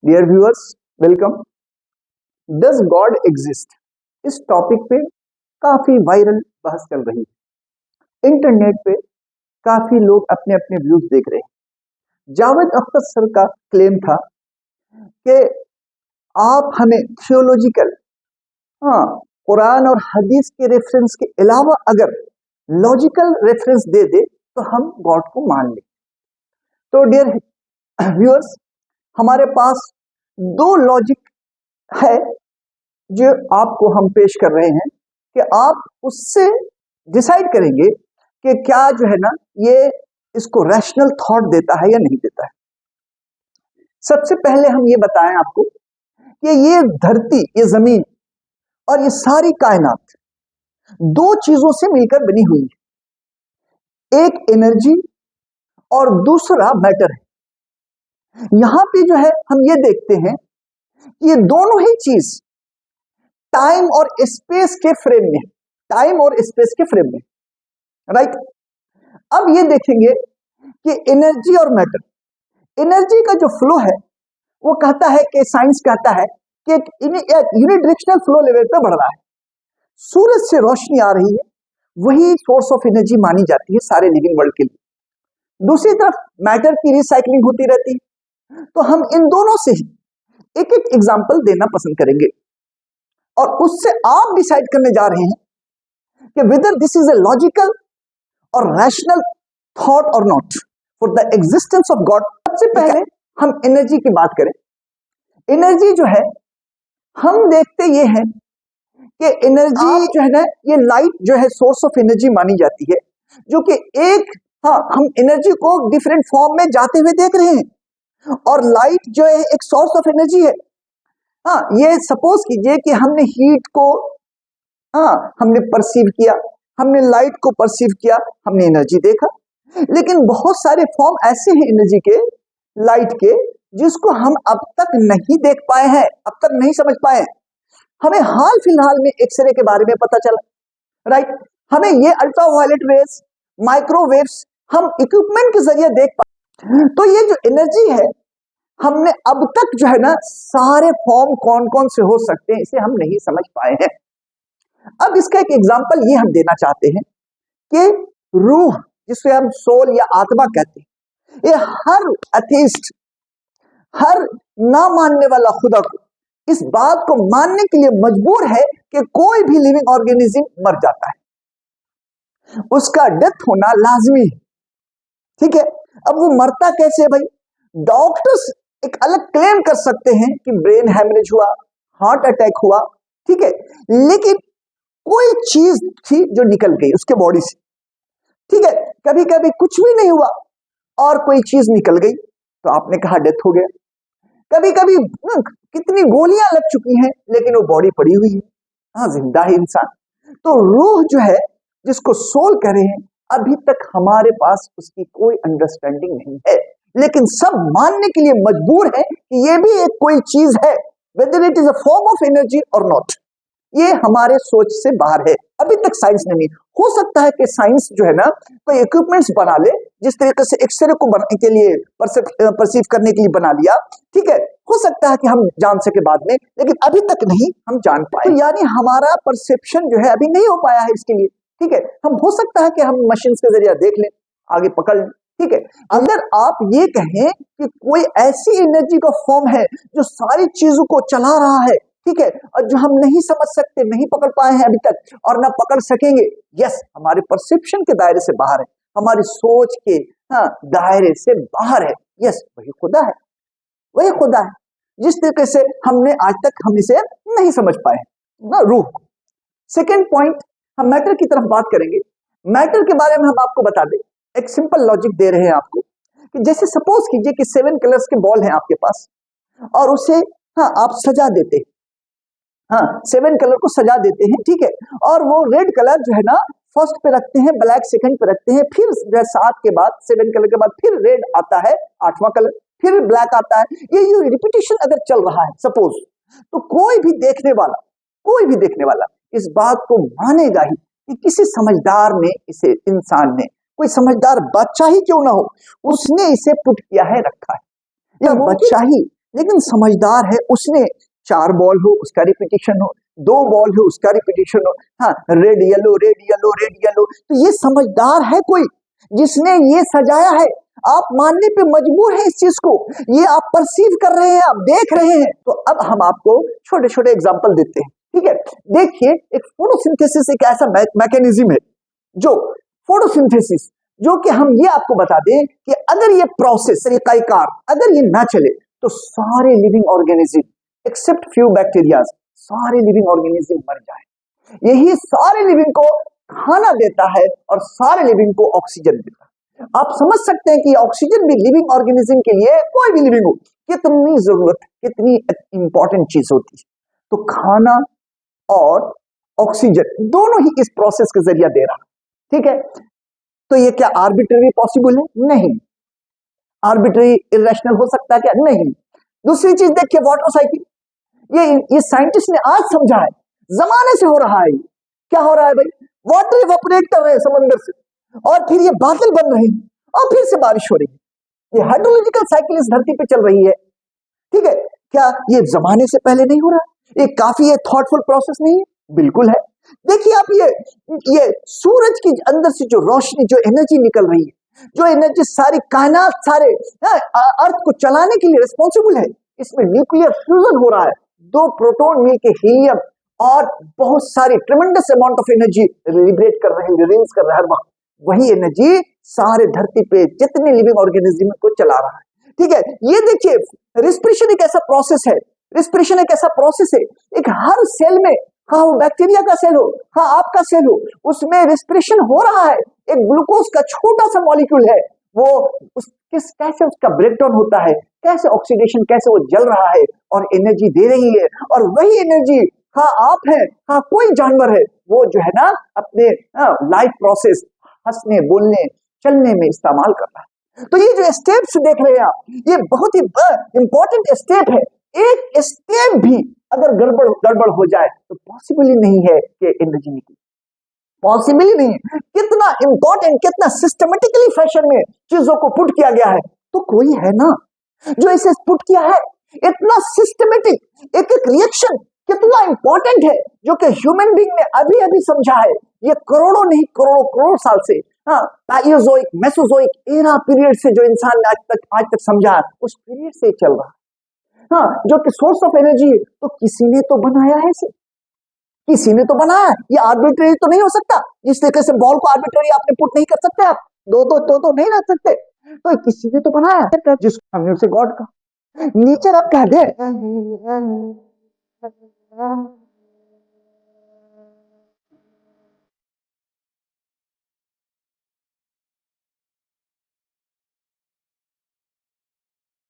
Dear viewers, welcome. Does God exist, इस topic पे काफी वायरल बहस चल रही है। इंटरनेट पे काफी लोग अपने अपने व्यूज देख रहे हैं। जावेद अख्तर सर का क्लेम था कि आप हमें थियोलॉजिकल, हाँ, कुरान और हदीस के रेफरेंस के अलावा अगर लॉजिकल रेफरेंस दे दे तो हम गॉड को मान लें। तो डियर व्यूअर्स, हमारे पास दो लॉजिक है जो आपको हम पेश कर रहे हैं कि आप उससे डिसाइड करेंगे कि क्या जो है ना ये इसको रैशनल थॉट देता है या नहीं देता है। सबसे पहले हम ये बताएं आपको कि ये धरती, ये जमीन और ये सारी कायनात दो चीजों से मिलकर बनी हुई है। एक एनर्जी और दूसरा मैटर है। यहां पे जो है हम ये देखते हैं कि ये दोनों ही चीज टाइम और स्पेस के फ्रेम में, टाइम और स्पेस के फ्रेम में, राइट। अब ये देखेंगे कि एनर्जी और मैटर, एनर्जी का जो फ्लो है वो कहता है कि साइंस कहता है कि एक यूनिडायरेक्शनल फ्लो लेवल पे बढ़ रहा है। सूरज से रोशनी आ रही है, वही सोर्स ऑफ एनर्जी मानी जाती है सारे लिविंग वर्ल्ड के लिए। दूसरी तरफ मैटर की रिसाइकलिंग होती रहती है। तो हम इन दोनों से ही एक एक एग्जाम्पल देना पसंद करेंगे और उससे आप डिसाइड करने जा रहे हैं कि whether this is a logical और रैशनल थॉट और not for the existence of God. सबसे पहले हम एनर्जी की बात करें। एनर्जी जो है, हम देखते ये हैं कि एनर्जी जो है ना, ये लाइट जो है सोर्स ऑफ एनर्जी मानी जाती है, जो कि एक, हाँ, हम एनर्जी को डिफरेंट फॉर्म में जाते हुए देख रहे हैं और लाइट जो है एक सोर्स ऑफ एनर्जी है। हाँ, ये सपोज कीजिए कि हमने हीट को, हाँ, हमने परसीव किया, हमने लाइट को परसीव किया, हमने एनर्जी देखा। लेकिन बहुत सारे फॉर्म ऐसे हैं एनर्जी के, लाइट के, जिसको हम अब तक नहीं देख पाए हैं, अब तक नहीं समझ पाए हैं। हमें हाल फिलहाल में एक्सरे के बारे में पता चला, राइट। हमें ये अल्ट्रावायलेट रेस, माइक्रोवेव्स हम इक्विपमेंट के जरिए देख पाए। तो ये जो एनर्जी है, हमने अब तक जो है ना सारे फॉर्म कौन कौन से हो सकते हैं इसे हम नहीं समझ पाए हैं। अब इसका एक एग्जांपल ये हम देना चाहते हैं कि रूह, जिसे हम सोल या आत्मा कहते हैं, ये हर एथीस्ट, हर ना मानने वाला खुदा को इस बात को मानने के लिए मजबूर है कि कोई भी लिविंग ऑर्गेनिज्म मर जाता है, उसका डेथ होना लाजमी है, ठीक है। अब वो मरता कैसे है भाई? डॉक्टर्स एक अलग क्लेम कर सकते हैं कि ब्रेन हैमरेज हुआ, हार्ट अटैक हुआ, ठीक है, लेकिन कोई चीज थी जो निकल गई उसके बॉडी से, ठीक है। कभी कभी कुछ भी नहीं हुआ और कोई चीज निकल गई तो आपने कहा डेथ हो गया। कभी कभी कितनी गोलियां लग चुकी हैं लेकिन वो बॉडी पड़ी हुई है, हाँ, जिंदा है इंसान। तो रूह जो है, जिसको सोल कह रहे हैं, अभी तक हमारे पास उसकी कोई अंडरस्टैंडिंग नहीं है, लेकिन सब मानने के लिए मजबूर है कि ये भी एक कोई चीज है, whether it is a form of energy और नॉट। ये हमारे सोच से बाहर है, अभी तक साइंस ने नहीं। हो सकता है कि साइंस जो है ना कोई इक्विपमेंट्स बना ले, जिस तरीके से एक्सरे को बनाने के लिए, परसीव करने के लिए बना लिया, ठीक है। हो सकता है कि हम जान सके बाद में, लेकिन अभी तक नहीं हम जान पाए। तो यानी हमारा परसेप्शन जो है अभी नहीं हो पाया है इसके लिए, ठीक है। हम हो सकता है कि हम मशीन के जरिए देख लें, आगे पकड़ लें, ठीक है। अगर आप ये कहें कि कोई ऐसी एनर्जी का फॉर्म है जो सारी चीजों को चला रहा है, ठीक है, और जो हम नहीं समझ सकते, नहीं पकड़ पाए हैं अभी तक और ना पकड़ सकेंगे, यस, हमारे परसेप्शन के दायरे से बाहर है, हमारी सोच के, हाँ, दायरे से बाहर है। यस, वही खुदा है, वही खुदा है, जिस तरीके से हमने आज तक हम इसे नहीं समझ पाए ना, रूह। सेकेंड पॉइंट, हम मैटर की तरफ बात करेंगे। मैटर के बारे में हम आपको बता दें, एक सिंपल लॉजिक दे रहे हैं आपको कि जैसे सपोज कीजिए कि 7 कलर्स के बॉल हैं आपके पास और उसे, हाँ, आप सजा देते हैं, हाँ, 7 कलर को सजा देते हैं, ठीक है, और वो रेड कलर जो है ना फर्स्ट पे रखते हैं, ब्लैक सेकंड पे रखते हैं, फिर जो है 7 के बाद, 7 कलर के बाद फिर रेड आता है, 8वां कलर, फिर ब्लैक आता है। ये रिपीटिशन अगर चल रहा है सपोज, तो कोई भी देखने वाला इस बात को मानेगा ही कि किसी समझदार ने इसे, इंसान ने, कोई समझदार बच्चा ही क्यों ना हो, उसने इसे पुट किया है, रखा है। यह बच्चा ही लेकिन समझदार है, उसने 4 बॉल हो उसका रिपीटिशन हो, 2 बॉल हो उसका रिपीटिशन हो, हाँ red yellow red yellow red yellow, तो ये समझदार है कोई जिसने ये सजाया है। आप मानने पे मजबूर हैं इस चीज को, ये आप परसीव कर रहे हैं, आप देख रहे हैं। तो अब हम आपको छोटे छोटे एग्जाम्पल देते हैं, ठीक है। देखिए, एक फोटोसिंथेसिस एक ऐसा मैकेनिज्म है जो फोटोसिंथेसिस, जो कि हम ये आपको बता दें कि अगर ये प्रोसेस तरीकाकार अगर ये ना चले तो सारे living organism except few bacteria, सारे लिविंग ऑर्गेनिज्म मर जाए। यही सारे लिविंग को खाना देता है और सारे लिविंग को ऑक्सीजन देता है। आप समझ सकते हैं कि ऑक्सीजन भी लिविंग ऑर्गेनिज्म के लिए, कोई भी लिविंग हो, कितनी जरूरत, कितनी इंपॉर्टेंट चीज होती है। तो खाना और ऑक्सीजन दोनों ही इस प्रोसेस के जरिए दे रहा, ठीक है। तो ये क्या आर्बिट्ररी पॉसिबल है? नहीं। आर्बिट्ररी इरेशनल हो सकता है क्या? नहीं। दूसरी चीज देखिए, वाटर साइकिल, ये साइंटिस्ट ने आज समझा है, जमाने से हो रहा है। क्या हो रहा है भाई? वाटर इवेपोरेट कर रहे हैं समंदर से, और फिर ये बादल बन रहे हैं, और फिर से बारिश हो रही है। ये हाइड्रोलॉजिकल साइकिल इस धरती पे चल रही है, ठीक है। क्या ये जमाने से पहले नहीं हो रहा? ये काफी थॉटफुल प्रोसेस नहीं है? बिल्कुल है। देखिए आप, ये सूरज के अंदर से जो रोशनी, जो एनर्जी निकल रही है, जो एनर्जी सारी कायनात, सारे अर्थ को चलाने के लिए रिस्पॉन्सिबल है, इसमें न्यूक्लियर फ्यूजन हो रहा है। 2 प्रोटॉन मिलके हीलियम और बहुत सारी ट्रेमेंडस अमाउंट ऑफ एनर्जी लिबरेट कर रहे हैं, रिलीज कर रहे हैं हर वक्त। वही एनर्जी सारे धरती पे जितने लिविंग ऑर्गेनिज्म को चला रहा है, ठीक है। ये देखिए, रिस्पिरेशन एक ऐसा प्रोसेस है, रिस्पिरेशन एक ऐसा प्रोसेस है, एक हर सेल में, हाँ वो बैक्टीरिया का सेल हो, हाँ आपका सेल हो, उसमें रिस्पिरेशन हो रहा है। एक ग्लूकोज का छोटा सा मॉलिक्यूल है, वो कैसे उसका ब्रेकडाउन होता है, कैसे ऑक्सीडेशन, कैसे वो जल रहा है और एनर्जी दे रही है। और वही एनर्जी, हाँ आप है, हाँ कोई जानवर है, वो जो है ना अपने लाइफ प्रोसेस, हंसने बोलने चलने में इस्तेमाल कर रहा है। तो ये जो स्टेप्स देख रहे हैं आप, ये बहुत ही इंपॉर्टेंट स्टेप है। एक स्टेप भी अगर गड़बड़ हो जाए तो पॉसिबल ही नहीं है कि एनर्जी निकले, पॉसिबल ही नहीं है। कितना इंपॉर्टेंट, कितना सिस्टमेटिकली फैशन में चीजों को पुट किया गया है। तो कोई है ना जो इसे पुट किया है, इतना सिस्टमेटिक, एक एक रिएक्शन कितना इंपॉर्टेंट है, जो कि ह्यूमन बीइंग ने अभी अभी समझा है। ये करोड़ों नहीं, करोड़ों साल से, हाँ पैलियोजोइक, मेसोजोइक एरा पीरियड से जो इंसान ने आज तक समझा है, उस पीरियड से चल रहा है। हाँ, जो कि सोर्स ऑफ एनर्जी है, तो किसी ने तो बनाया है इसे, किसी ने तो बनाया। ये आर्बिट्ररी तो नहीं हो सकता, जिस तरीके से बॉल को आर्बिट्ररी आपने पुट नहीं कर सकते, आप दो नहीं रख सकते। तो किसी ने तो बनाया, जिसको हमने उसे गॉड का नेचर आप कह दे।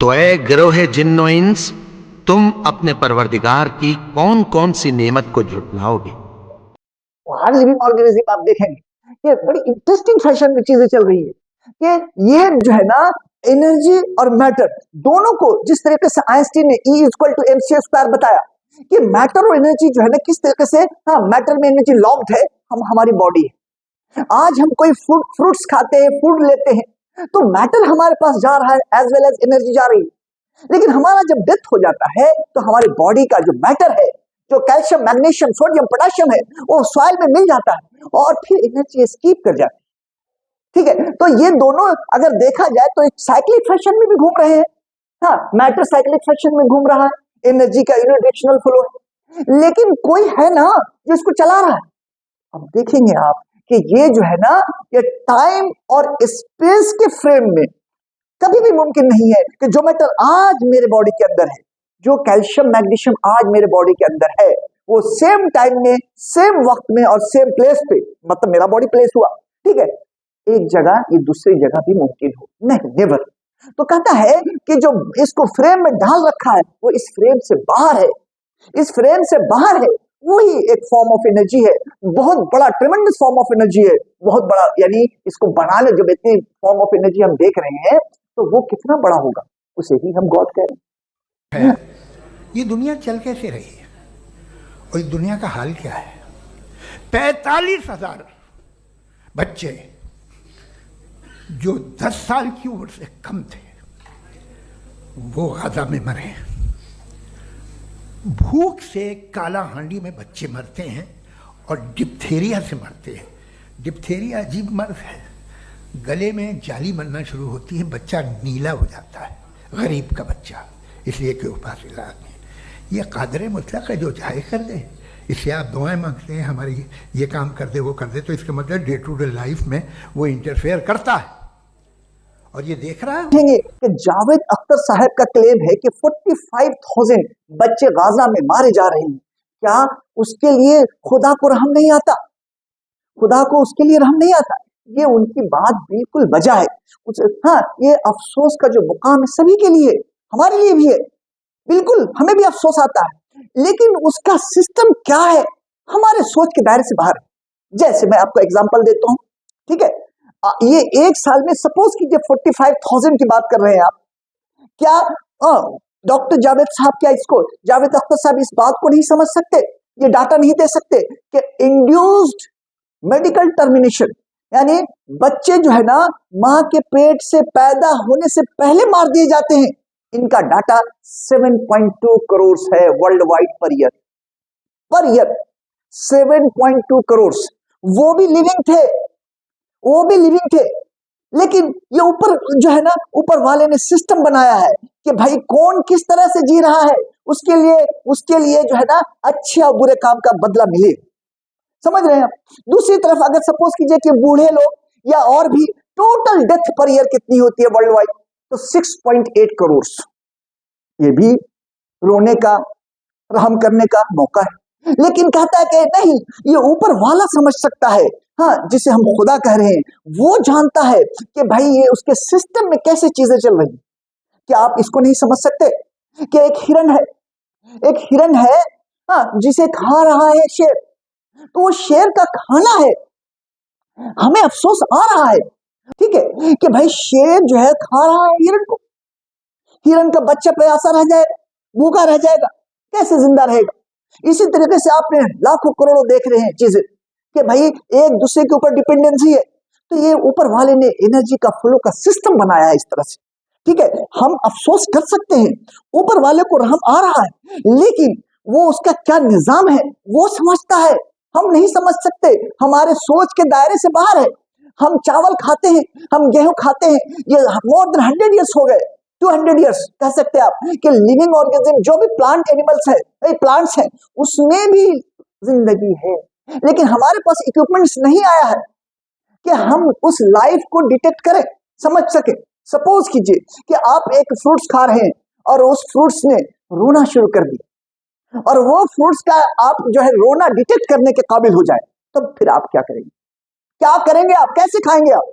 तो ए गिरोहे जिन्नो इंस, तुम अपने परवरदिगार की कौन कौन सी नेमत को झुटलाओगे। हर लिविंग ऑर्गेनिज्म आप देखेंगे, ये बड़ी इंटरेस्टिंग फैशन में चीजें चल रही है कि ये जो है ना एनर्जी और मैटर दोनों को, जिस तरीके से आइंस्टीन ने E=mc² बताया कि मैटर और एनर्जी जो है ना किस तरीके से, हाँ मैटर में एनर्जी लॉक्ड है, हमारी बॉडी है। आज हम कोई फ्रूट्स खाते हैं, फूड लेते हैं, तो मैटर हमारे पास जा रहा है एज वेल एज एनर्जी जा रही है। लेकिन हमारा जब डेथ हो जाता है तो हमारी बॉडी का जो मैटर है, जो कैल्शियम, मैग्नीशियम, सोडियम, पोटेशियम है, वो सॉइल में मिल जाता है और फिर एनर्जी एस्केप कर जाती है, ठीक है। तो ये दोनों अगर देखा जाए तो एक साइक्लिक फैशन में भी घूम रहे हैं। हाँ, मैटर साइक्लिक फैशन में घूम रहा है, एनर्जी का यूनिडायरेक्शनल फ्लो है, लेकिन कोई है ना जो इसको चला रहा है। अब देखेंगे आप कि ये जो है ना, ये टाइम और स्पेस के फ्रेम में कभी भी मुमकिन नहीं है कि जो मैटर आज मेरे बॉडी के अंदर है, जो कैल्शियम, मैग्नीशियम आज मेरे बॉडी के अंदर है, वो सेम टाइम में, सेम वक्त में और सेम प्लेस पे, मतलब मेरा बॉडी प्लेस हुआ, ठीक है, एक जगह ये दूसरी जगह भी मुमकिन हो नहीं, नेवर। तो कहता है कि जो इसको फ्रेम में डाल रखा है वो इस फ्रेम से बाहर है, इस फ्रेम से बाहर है, वही एक फॉर्म ऑफ एनर्जी है, बहुत बड़ा ट्रेमेंडस फॉर्म ऑफ एनर्जी है, बहुत बड़ा। यानी इसको बनाने जब इतनी फॉर्म ऑफ एनर्जी हम देख रहे हैं तो वो कितना बड़ा होगा, उसे ही हम गॉड कह रहे हैं। ये दुनिया चल कैसे रही है और इस दुनिया का हाल क्या है? 45,000 बच्चे जो 10 साल की उम्र से कम थे वो गाजा में मरे। भूख से काला हांडी में बच्चे मरते हैं और डिप्थेरिया से मरते हैं। डिप्थेरिया अजीब मर्ज है, गले में जाली बनना शुरू होती है, बच्चा नीला हो जाता है, गरीब का बच्चा, इसलिए कि उपास इलाज नहीं। ये कादर मुतलक है, जो चाहे कर दे। इससे आप दुआएं मांगते हैं हमारी ये काम कर दे वो कर दे, तो इसका मतलब डे टू डे लाइफ में वो इंटरफेयर करता है। और ये देख रहा है कि जावेद अख्तर साहब का क्लेम है कि 45,000 बच्चे गाजा में मारे जा रहे हैं। क्या उसके लिए खुदा को रहम नहीं आता? खुदा को उसके लिए रहम नहीं आता? ये उनकी बात बिल्कुल वजह है। हाँ, ये अफसोस का जो मुकाम है सभी के लिए, हमारे लिए भी है, बिल्कुल हमें भी अफसोस आता है, लेकिन उसका सिस्टम क्या है हमारे सोच के दायरे से बाहर है। जैसे मैं आपको एग्जांपल देता हूं, ठीक है, ये एक साल में सपोज कीजिए 45,000 की बात कर रहे हैं आप, क्या डॉक्टर जावेद साहब, क्या इसको जावेद अख्तर साहब इस बात को नहीं समझ सकते, ये डाटा नहीं दे सकते कि इंड्यूस्ड मेडिकल टर्मिनेशन, यानी बच्चे जो है ना मां के पेट से पैदा होने से पहले मार दिए जाते हैं, इनका डाटा 7.2 करोड़ है world wide per year 7.2 crore. वो भी लिविंग थे, लेकिन ये ऊपर जो है ना, ऊपर वाले ने सिस्टम बनाया है कि भाई कौन किस तरह से जी रहा है, उसके लिए जो है ना अच्छे और बुरे काम का बदला मिले। समझ रहे हैं आप? दूसरी तरफ अगर सपोज कीजिए कि बूढ़े लोग या और भी, टोटल डेथ पर ईयर कितनी होती है वर्ल्ड वाइड, तो 6.8 करोड़। ये भी रोने का, रहम करने का मौका है। लेकिन कहता है कि नहीं, ये ऊपर वाला समझ सकता है, हाँ, जिसे हम खुदा कह रहे हैं, वो जानता है कि भाई ये उसके सिस्टम में कैसे चीजें चल रही। क्या आप इसको नहीं समझ सकते कि एक हिरन है, हाँ, जिसे खा रहा है शेर, तो वो शेर का खाना है, हमें अफसोस आ रहा है, ठीक है, कि भाई शेर जो है खा रहा है हिरन को, हिरन का बच्चा प्यासा रह जाएगा, भूखा रह जाएगा, कैसे जिंदा रहेगा। इसी तरीके से आपने लाखों करोड़ों देख रहे हैं चीजें कि भाई एक दूसरे के ऊपर डिपेंडेंसी है, तो ये ऊपर वाले ने एनर्जी का फ्लो का सिस्टम बनाया है इस तरह से, ठीक है। हम अफसोस कर सकते हैं, ऊपर वाले को रहम आ रहा है, लेकिन वो उसका क्या निजाम है वो समझता है, हम नहीं समझ सकते, हमारे सोच के दायरे से बाहर है। हम चावल खाते हैं, हम गेहूं खाते हैं, ये मोर देन 100 ईयर्स हो गए, 200 ईयर्स कह सकते हैं आप, कि लिविंग ऑर्गेनिज्म जो भी प्लांट एनिमल्स है, प्लांट्स हैं, उसमें भी जिंदगी है, लेकिन हमारे पास इक्विपमेंट्स नहीं आया है कि हम उस लाइफ को डिटेक्ट करें, समझ सके। सपोज कीजिए कि आप एक फ्रूट्स खा रहे हैं और उस फ्रूट्स ने रोना शुरू कर दिया, और वो फ्रूट्स का आप जो है रोना डिटेक्ट करने के काबिल हो जाए, तो फिर आप क्या करेंगे? आप कैसे खाएंगे आप?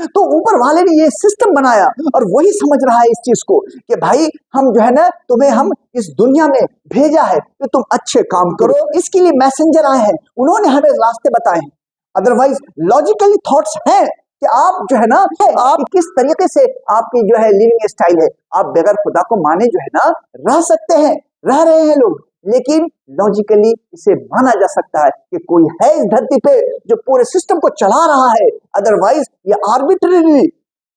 तो ऊपर वाले ने ये सिस्टम बनाया और वही समझ रहा है इस चीज को कि भाई हम जो है ना, तुम्हें हम इस दुनिया में भेजा है कि तुम अच्छे काम करो, इसके लिए मैसेंजर आए हैं, उन्होंने हमें रास्ते बताए हैं। अदरवाइज लॉजिकली थॉट्स हैं कि आप जो है ना, आप किस तरीके से आपकी जो है लिविंग स्टाइल है, आप बगैर खुदा को माने जो है ना रह सकते हैं, रह रहे हैं लोग, लेकिन लॉजिकली इसे माना जा सकता है कि कोई है इस धरती पे जो पूरे सिस्टम को चला रहा है। अदरवाइज ये आर्बिट्रेरी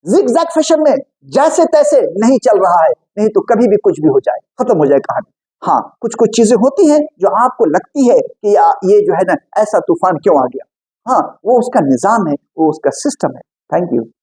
जिगजैग फैशन में जैसे तैसे नहीं चल रहा है, नहीं तो कभी भी कुछ भी हो जाए, खत्म हो जाए कहानी। हाँ, कुछ चीजें होती हैं जो आपको लगती है कि ये जो है ना ऐसा तूफान क्यों आ गया, हाँ, वो उसका निजाम है, वो उसका सिस्टम है। Thank you.